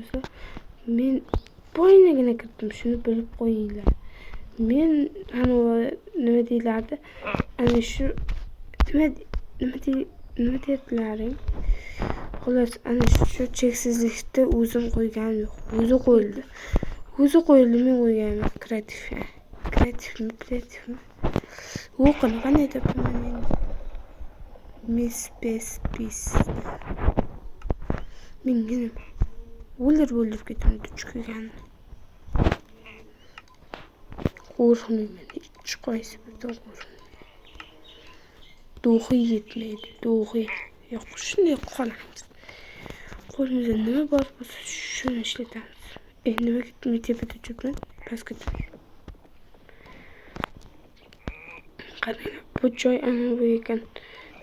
bo'lsa, men boyinagina kirdim, shuni bilib qo'yinglar. Men nima deylardi? Ana shu nima dedilaring? Xolos, ana shu cheksizlikda o'zim qo'yganim yo'q. O'zi qo'yildi, men qo'yganman. Kreativmi? U qanday deb bilmayman. Miss Pes. Menga nima? O'ldirib ketdim duch kelganni. Qo'rqmayman, hech qaysi birdan qo'rqmayman. Do'xi yetmaydi, do'xi. Yo'q, shunday qolamiz. Qo'limizda nima bor bo'lsa, shuni ishlatamiz. Nima tepada turibman? Pastga tush. Qarang, bu joy ana bu ekan.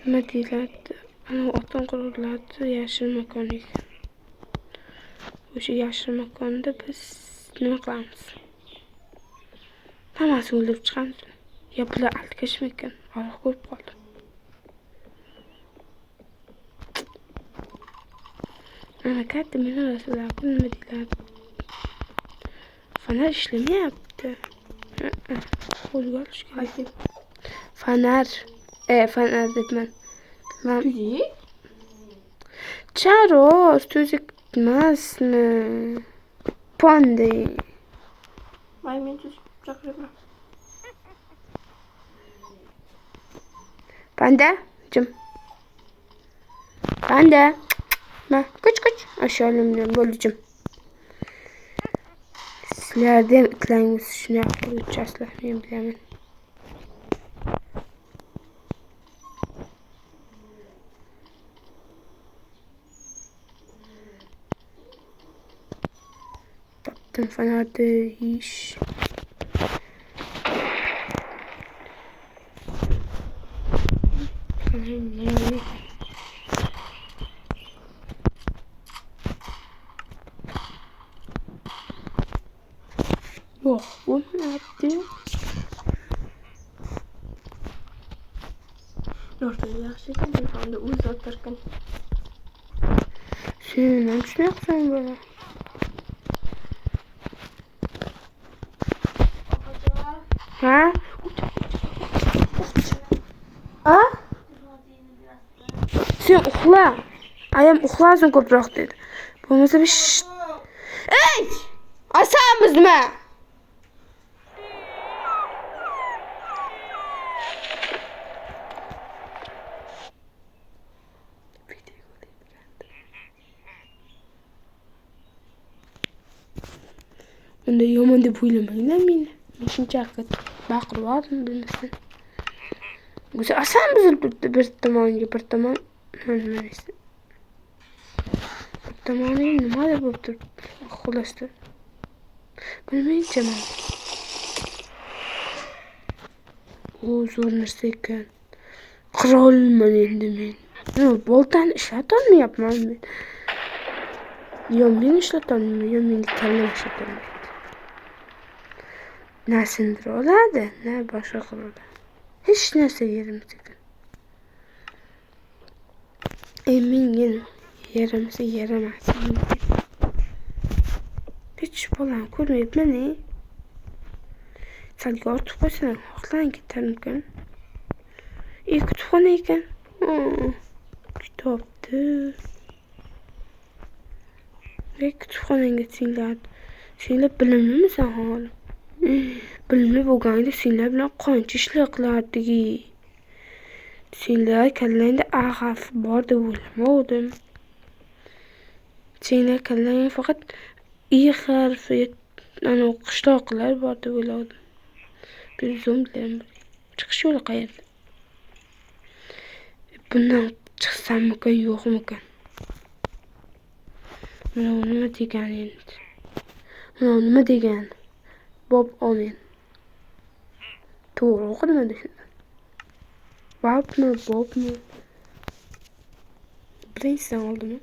Nima deyiladi? Ana otdan quriladi, yashil makon ekan. O'sha yashil makonda biz nima qilamiz? Hammasini o'ldirib chiqamiz. Yo, bular altkashmi ekan? Alloh ko'rib qoldi. Ana katta minorasilar, nima deyiladi? Fonar ishlamayapti. Qo'lga olish kerak. Fonar debman. Charos, tuzuk emasmi? Panda. Men tuzuk chaqiraman. Panda, jim. Panda. Ma, kuch. Asholimdan bo'ldim. Sizlarda ham itlaringiz shunday qilib men bilaman. Topdim fanarda ish. Yo'q, bo'lmayapti. Yortda yaxshi ekan, telefonda o'zi o'tirgan. Sen ham shunday qilsang bo'la. Ha? Sen uxla. Ayam uxlasin ko'proq dedi. Bo'lmasa biz Ey! Asamizmi? Unda yomon deb o'ylamanglar meni. Men shunchaki baqirib yubordim, bilmasdan. O'zi asam buzilib turibdi bir tomon nima deysiz? Bir tomoni nimadir bo'lib turibdi. Xulosda. Bilmaychaman. O zo'r narsa ekan. Qira olmayman endi men. Boltani ishlatolmayapman men. Yo men ishlatolmayman, yo menga kallam ishlatolmaydi. Na sindira oladi, na boshqa qiladi. Hech narsa yerimsiz ekan. Menga yaramas. Hech bolam ko'rmayapman-a. Salga ortib qo'ysam, xohlang ketarmikan. Kutubxona ekan. Kitobdi. Kutubxonangga senlar bilimlimisan hali? Bilimli bo'lganda senlar bilan qancha ishlar qilardik. Senlar kallangda harf bor deb o'ylamadim. Senlar kallangda faqat i harfi, ana qishloqlar bor deb o'yladim. Bir zo'mbilar chiqish yo'li qayerda? Bundan chiqsammikan, yo'qmikan? Mana nima degan endi? Nima degan? Bob omen. To'g'ri o'qidim shunda. Bobmi? Birinchidan oldimi?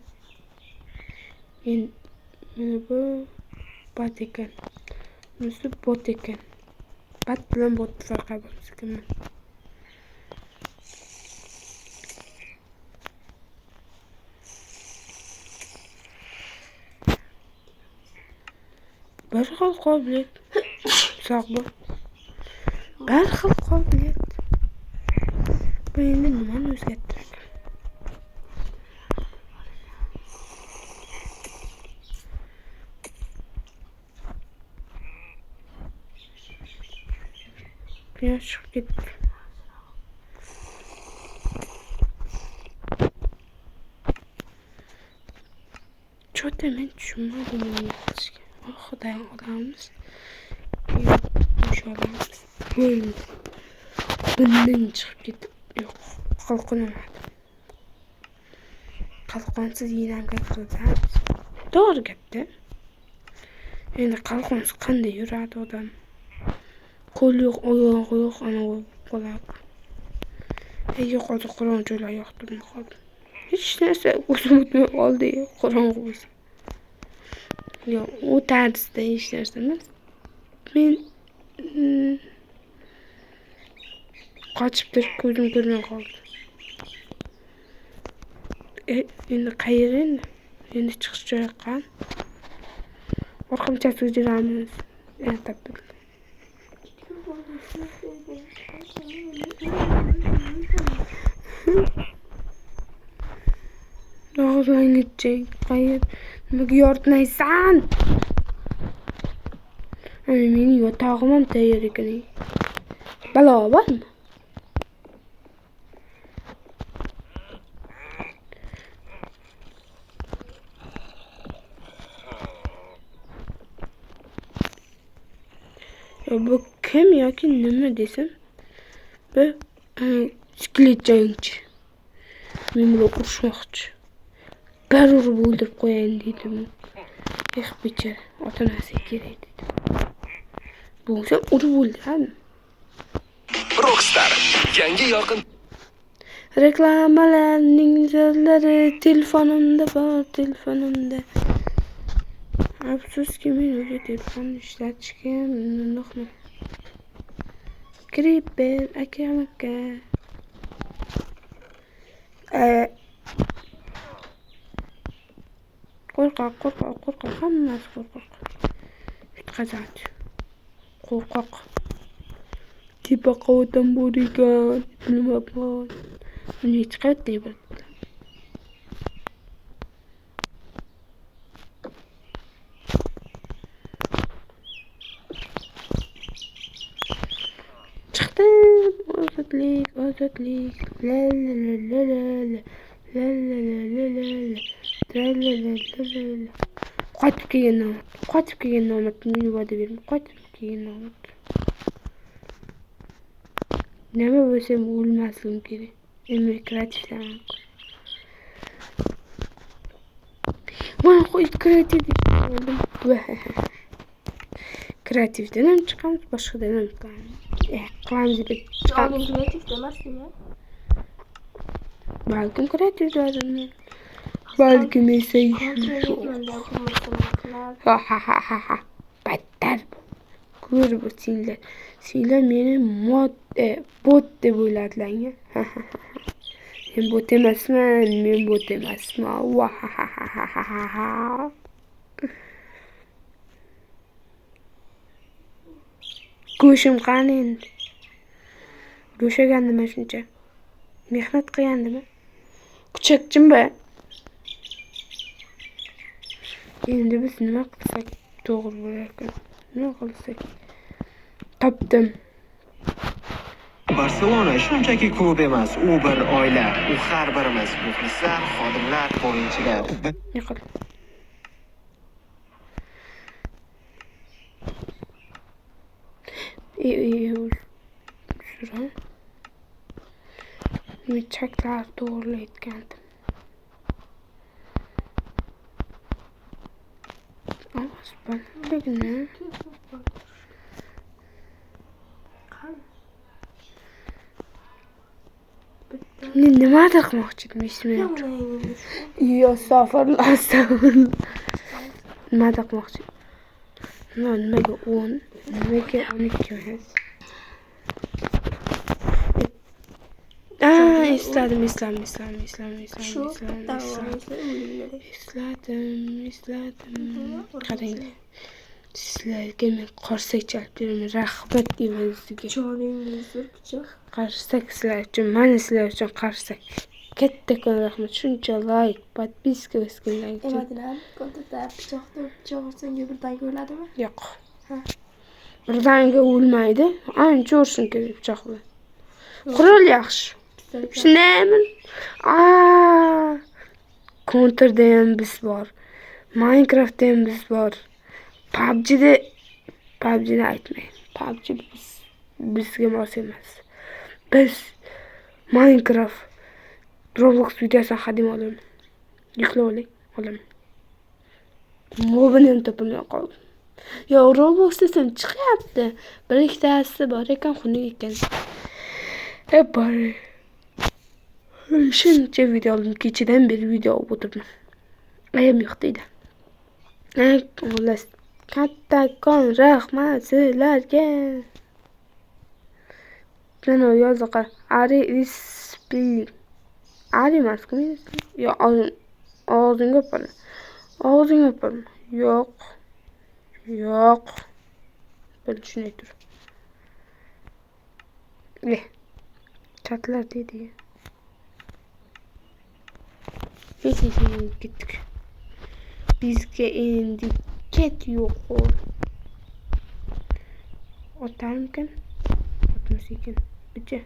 Mana bu bat ekan. Bunisi bot ekan. Bat bilan bot farqi bor ekan. Bir xil qobiliyat. Sog' bo'l. Bir xil qobiliyat. Bu endi nimani o'zgartiradi? Quyosh chiqib ketdi. Cho'ta men tushunmadim buni yozishga. Xudoy olamiz. Inshoollah. Bo'ldi. Bundan chiqib ketib. Yo'q, qalqonamadi. Qalqonsiz yinamga qilamiz. To'g'ri gapda. Endi qalqonsiz qanday yuradi odam? Qo'l yo'q, oyoq yo'q, ana qoladi. Yo'qoldi, qorong'i joylar yoqtirmay qoldi. Hech narsa ko'zim o'tmay qoldi, qorong'i bo'lsa. Yo'q, u tarzda hech narsa emas. Men qochib turib ko'zim ko'rmay qoldi. Endi qayerga endi? Endi chiqish joyi qani? Orqamchasiga yuramiz. Topdim. Og'zingni qayir. Nimaga yoritmaysan? Ana mening yotog'im ham tayyor ekan. Balo bormi? Bu kim yoki nima desam? Bu skelet jangchi. Men bilan urushmoqchi. Bir urib o'ldirib qo'yayin dedim. Bechora, ota-onasi kerak dedi. Bo'lsa urib o'ldiradi. Rockstar yangi yorqin Reklamalarning so'zlari telefonimda bor, telefonimda. Afsuski men o'sha telefonni ishlatishga unoqman. Creeper aka. Qo'rqoq, hammasi qo'rqoq. Yutqazadi. Qo'rqoq. Tipa qavotam bor ekan, bilmayman. Uni chiqardi deb. Chiqdim, ozodlik. La la la la la la. La la la la la la. Qochib kelgan nomard meni va'da berma. Qochib kelgan nomard. Nima bo'lsam o'lmasligim kerak. Kreativdan. Mana qo'y kreativ bo'ldim. Kreativdan ham chiqamiz, boshqadan ham chiqamiz. Qilamiz deb chiqamiz. Kreativ emasmi? Balkim kreativdadir. Balkim esa ha. Battar. Ko'rib o'tsinglar. Sizlar meni bot deb o'yladinglar. Men bot emasman. Go'shim qani endi? Bo'shagandimi shuncha? Mehnat qilgandimi? Kuchakchimba. Endi biz nima qilsak to'g'ri bo'lar ekan? Nima qilsak? Topdim. Barselona shunchaki klub emas, u bir oila. U har birimiz muxlislar, xodimlar, o'yinchilar. Yiqil. Shura. Chaklar to'g'rilayotgandim. Ovoz balandligini. Nimadir qilmoqchi edim, esmayapti. Astag'firullah. Nimadir qilmoqchi. Nimaga 10, nimaga 12 emas? Esladim. Qaranglar. Sizlarga men qarsak chalib beraman. Rahmat deyman sizga. Joningni uzr pichoq. Qarsak sizlar uchun, mana sizlar uchun qarsak. Kattakon rahmat. Shuncha like, podpiska o'sganlar uchun. Emadinam, ko'ntada pichoq senga birdaniga o'ladimi? Yo'q. Birdaniga o'lmaydi. Ancha ursin kerak pichoqlar. Qurol yaxshi. Shundaymi? Counter'da ham biz bor. Minecraft'da ham biz bor. PUBG'ni aytmayman. PUBG bizga mos emas. Biz Minecraft Roblox videosini hadem olaman. Yuklab olaman. Mobini ham topolmay qoldim. Yo, Roblox desam chiqyapti. Bir ikkitasi bor ekan, xunuk ekan. Bor. Shuncha video oldim. Kechadan beri video olib o'tirdim. Ayam yo'q deydi. Xullas, kattakon rahmat sizlarga. Mana yoziqqa Ari Spilling. Ari emas-ku? Yo, og'zingga o'par. Yo'q. Ben shunday tur. Chatlar deydi. Ketdik. Bizga endi ket yo'q. Otarmikan? Otmas ekan. Bicha.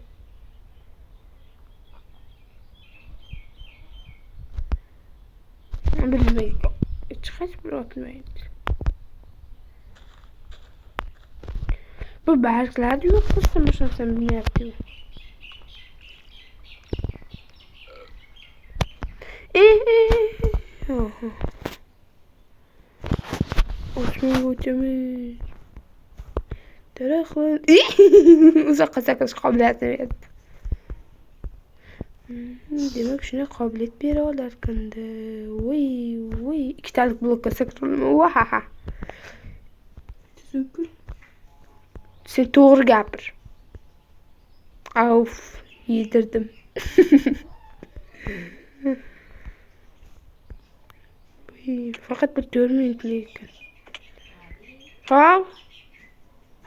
Bilmaydi. Hech bir otmaydi. Bu barglar yo'q, qismashsam bilmayapti. Osmonga uchaman. Daraxt. Uzoqqa sakrash qobiliyatini berdi. Demak, shunday qobiliyat bera olar ekan-da. Voy, ikkitalik blokka sakraman. Vahaha. Super. Sen to'g'ri gapir. Auf, yedirdim. Faqat bir 4 minutlik ekan.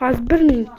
Hozir 1 minut.